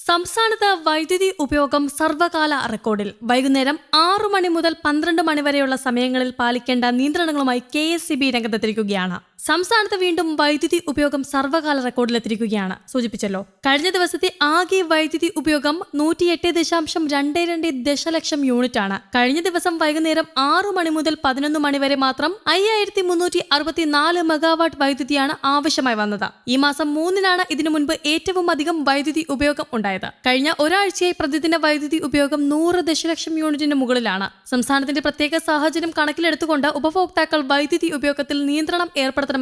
സംസ്ഥാനത്ത് വൈദ്യുതി ഉപയോഗം സർവകാല റെക്കോർഡിൽ. വൈകുന്നേരം 6 മണി മുതൽ 12 മണി വരെയുള്ള സമയങ്ങളിൽ പാലിക്കേണ്ട നിയന്ത്രണങ്ങളുമായി KSEB രംഗത്തെത്തിരിക്കുകയാണ്. സംസ്ഥാനത്ത് വീണ്ടും വൈദ്യുതി ഉപയോഗം സർവകാല റെക്കോർഡിലെത്തിരിക്കുകയാണ്. സൂചിപ്പിച്ചല്ലോ, കഴിഞ്ഞ ദിവസത്തെ ആകെ വൈദ്യുതി ഉപയോഗം 108.22 ദശലക്ഷം യൂണിറ്റ് ആണ്. കഴിഞ്ഞ ദിവസം വൈകുന്നേരം 6 മണി മുതൽ 11 മണി വരെ മാത്രം 5364 മെഗാവാട്ട് വൈദ്യുതിയാണ് ആവശ്യമായി വന്നത്. ഈ മാസം 3-നാണ് ഇതിനു മുൻപ് ഏറ്റവും അധികം വൈദ്യുതി ഉപയോഗം ഉണ്ടായത്. കഴിഞ്ഞ ഒരാഴ്ചയായി പ്രതിദിന വൈദ്യുതി ഉപയോഗം 100 ദശലക്ഷം യൂണിറ്റിന് മുകളിലാണ്. സംസ്ഥാനത്തിന്റെ പ്രത്യേക സാഹചര്യം കണക്കിലെടുത്തുകൊണ്ട് ഉപഭോക്താക്കൾ വൈദ്യുതി ഉപയോഗത്തിൽ നിയന്ത്രണം ഏർപ്പെടുത്തണമെന്നാണ്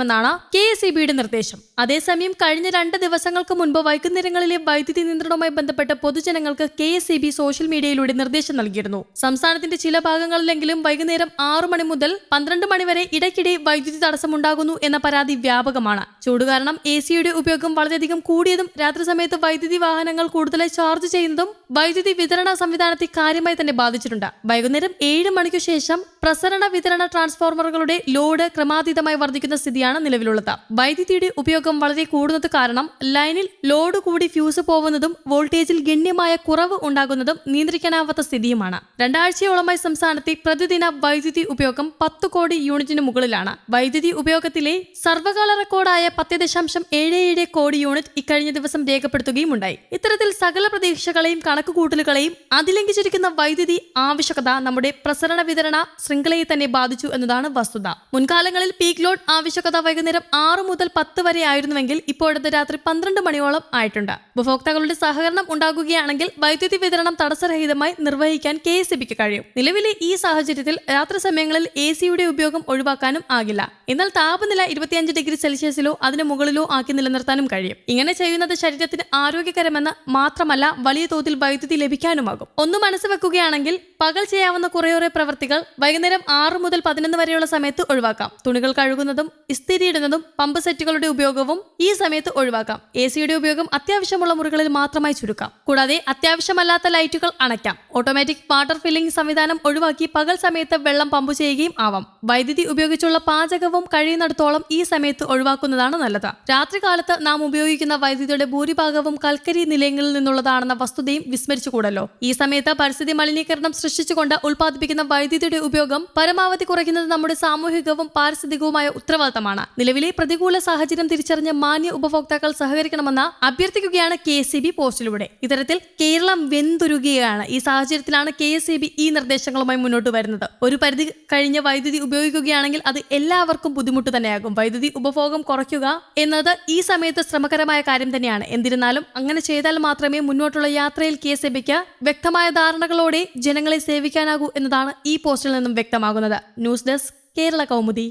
KSEBയുടെ നിർദ്ദേശം. അതേസമയം കഴിഞ്ഞ 2 ദിവസങ്ങൾക്ക് മുൻപ് വൈകുന്നേരങ്ങളിലെ വൈദ്യുതി നിയന്ത്രണവുമായി ബന്ധപ്പെട്ട് പൊതുജനങ്ങൾക്ക് KSEB സോഷ്യൽ മീഡിയയിലൂടെ നിർദ്ദേശം നൽകിയിരുന്നു. സംസ്ഥാനത്തിന്റെ ചില ഭാഗങ്ങളിലെങ്കിലും വൈകുന്നേരം 6 മണി മുതൽ 12 മണി വരെ ഇടയ്ക്കിടെ വൈദ്യുതി തടസ്സമുണ്ടാകുന്നു എന്ന പരാതി വ്യാപകമാണ്. ചൂട് കാരണം AC-യുടെ ഉപയോഗം വളരെയധികം കൂടിയതും രാത്രി സമയത്ത് വൈദ്യുതി വാഹനങ്ങൾ കൂടുതലായി ചാർജ് ചെയ്യുന്നതും വൈദ്യുതി വിതരണ സംവിധാനത്തെ കാര്യമായി തന്നെ ബാധിച്ചിട്ടുണ്ട്. വൈകുന്നേരം 7 മണിക്കു ശേഷം പ്രസരണ വിതരണ ട്രാൻസ്ഫോർമറുകളുടെ ലോഡ് ക്രമാതീതമായി വർദ്ധിക്കുന്ന സ്ഥിതിയാണ് നിലവിലുള്ളത്. വൈദ്യുതിയുടെ ഉപയോഗം വളരെ കൂടുന്നത് കാരണം ലൈനിൽ ലോഡ് കൂടി ഫ്യൂസ് പോകുന്നതും വോൾട്ടേജിൽ ഗണ്യമായ കുറവ് ഉണ്ടാകുന്നതും നിയന്ത്രിക്കാനാവാത്ത സ്ഥിതിയുമാണ്. 2 ആഴ്ചയോളമായി സംസ്ഥാനത്തെ പ്രതിദിന വൈദ്യുതി ഉപയോഗം 10 കോടി യൂണിറ്റിന് മുകളിലാണ്. വൈദ്യുതി ഉപയോഗത്തിലെ സർവകാല റെക്കോർഡായ 10.77 കോടി യൂണിറ്റ് ഇക്കഴിഞ്ഞ ദിവസം രേഖപ്പെടുത്തുകയുമുണ്ടായി. ഇത്തരത്തിൽ സകല പ്രതീക്ഷകളെയും കണക്കുകൂട്ടലുകളെയും അതിലംഘിച്ചിരിക്കുന്ന വൈദ്യുതി ആവശ്യകത നമ്മുടെ പ്രസരണ വിതരണ ശൃംഖലയെ തന്നെ ബാധിച്ചു എന്നതാണ് വസ്തുത. മുൻകാലങ്ങളിൽ പീക്ക് ലോഡ് ആവശ്യകത വൈകുന്നേരം 6 മുതൽ 10 വരെ ആയിരുന്നുവെങ്കിൽ ഇപ്പോഴത്തെ രാത്രി 12 മണിയോളം ആയിട്ടുണ്ട്. ഉപഭോക്താക്കളുടെ സഹകരണം ഉണ്ടാകുകയാണെങ്കിൽ വൈദ്യുതി വിതരണം തടസ്സരഹിതമായി നിർവഹിക്കാൻ KSEBക്ക് കഴിയും. നിലവിലെ ഈ സാഹചര്യത്തിൽ രാത്രി സമയങ്ങളിൽ AC-യുടെ ഉപയോഗം ഒഴിവാക്കാനും ആകില്ല. എന്നാൽ താപനില 25 ഡിഗ്രി സെൽഷ്യസിലോ അതിന് മുകളിലോ ആക്കി നിലനിർത്താനും കഴിയും. ഇങ്ങനെ ചെയ്യുന്നത് ശരീരത്തിന് ആരോഗ്യകരമെന്ന് മാത്രമല്ല, വലിയ തോതിൽ വൈദ്യുതി ലഭിക്കാനുമാകും. ഒന്ന് മനസ്സ് വെക്കുകയാണെങ്കിൽ പകൽ ചെയ്യാവുന്ന കുറേയേറെ പ്രവൃത്തികൾ വൈകുന്നേരം 6 മുതൽ 11 വരെയുള്ള സമയത്ത് ഒഴിവാക്കാം. തുണികൾ കഴുകുന്നതും ഇസ്തിരിയിടുന്നതും പമ്പ് സെറ്റുകളുടെ ഉപയോഗവും ഈ സമയത്ത് ഒഴിവാക്കാം. AC-യുടെ ഉപയോഗം അത്യാവശ്യമുള്ള മുറികളിൽ മാത്രമായി ചുരുക്കാം. കൂടാതെ അത്യാവശ്യമല്ലാത്ത ലൈറ്റുകൾ അണയ്ക്കാം. ഓട്ടോമാറ്റിക് വാട്ടർ ഫില്ലിംഗ് സംവിധാനം ഒഴിവാക്കി പകൽ സമയത്ത് വെള്ളം പമ്പ് ചെയ്യുകയും ആവാം. വൈദ്യുതി ഉപയോഗിച്ചുള്ള പാചകവും കഴിയുന്നിടത്തോളം ഈ സമയത്ത് ഒഴിവാക്കുന്നതാണ് നല്ലത്. രാത്രികാലത്ത് നാം ഉപയോഗിക്കുന്ന വൈദ്യുതിയുടെ ഭൂരിഭാഗവും കൽക്കരി നിലയങ്ങളിൽ നിന്നുള്ളതാണെന്ന വസ്തുതയും വിസ്മരിച്ചുകൂടല്ലോ. ഈ സമയത്ത് പരിസ്ഥിതി മലിനീകരണം സൃഷ്ടിച്ചുകൊണ്ട് ഉൽപ്പാദിപ്പിക്കുന്ന വൈദ്യുതിയുടെ ഉപയോഗം പരമാവധി കുറയ്ക്കുന്നത് നമ്മുടെ സാമൂഹികവും പാരിസ്ഥിതികവുമായ ഉത്തരവാദിത്തമാണ്. നിലവിലെ പ്രതികൂല സാഹചര്യം തിരിച്ചറിഞ്ഞ് മാന്യ ഉപഭോക്താക്കൾ സഹകരിക്കണമെന്ന് അഭ്യർത്ഥിക്കുകയാണ് KSEB പോസ്റ്റിലൂടെ. ഇത്തരത്തിൽ കേരളം വെന്തുരുകയാണ്. ഈ സാഹചര്യത്തിലാണ് KSEB ഈ നിർദ്ദേശങ്ങളുമായി മുന്നോട്ട് വരുന്നത്. ഒരു പരിധി കഴിഞ്ഞ് വൈദ്യുതി ഉപയോഗിക്കുകയാണെങ്കിൽ അത് എല്ലാവർക്കും ബുദ്ധിമുട്ട് തന്നെയാകും. വൈദ്യുതി ഉപഭോഗം കുറയ്ക്കുക എന്നത് ഈ സമയത്ത് ശ്രമകരമായ കാര്യം തന്നെയാണ്. എന്നിരുന്നാലും അങ്ങനെ ചെയ്താൽ മാത്രമേ മുന്നോട്ടുള്ള യാത്രയിൽ KSEBക്ക് വ്യക്തമായ ധാരണകളോടെ ജനങ്ങളെ സേവിക്കാനാകൂ എന്നതാണ് ഈ പോസ്റ്റിൽ നിന്നും വ്യക്തമാകുന്നത്. News desk, Kerala Kaumudi.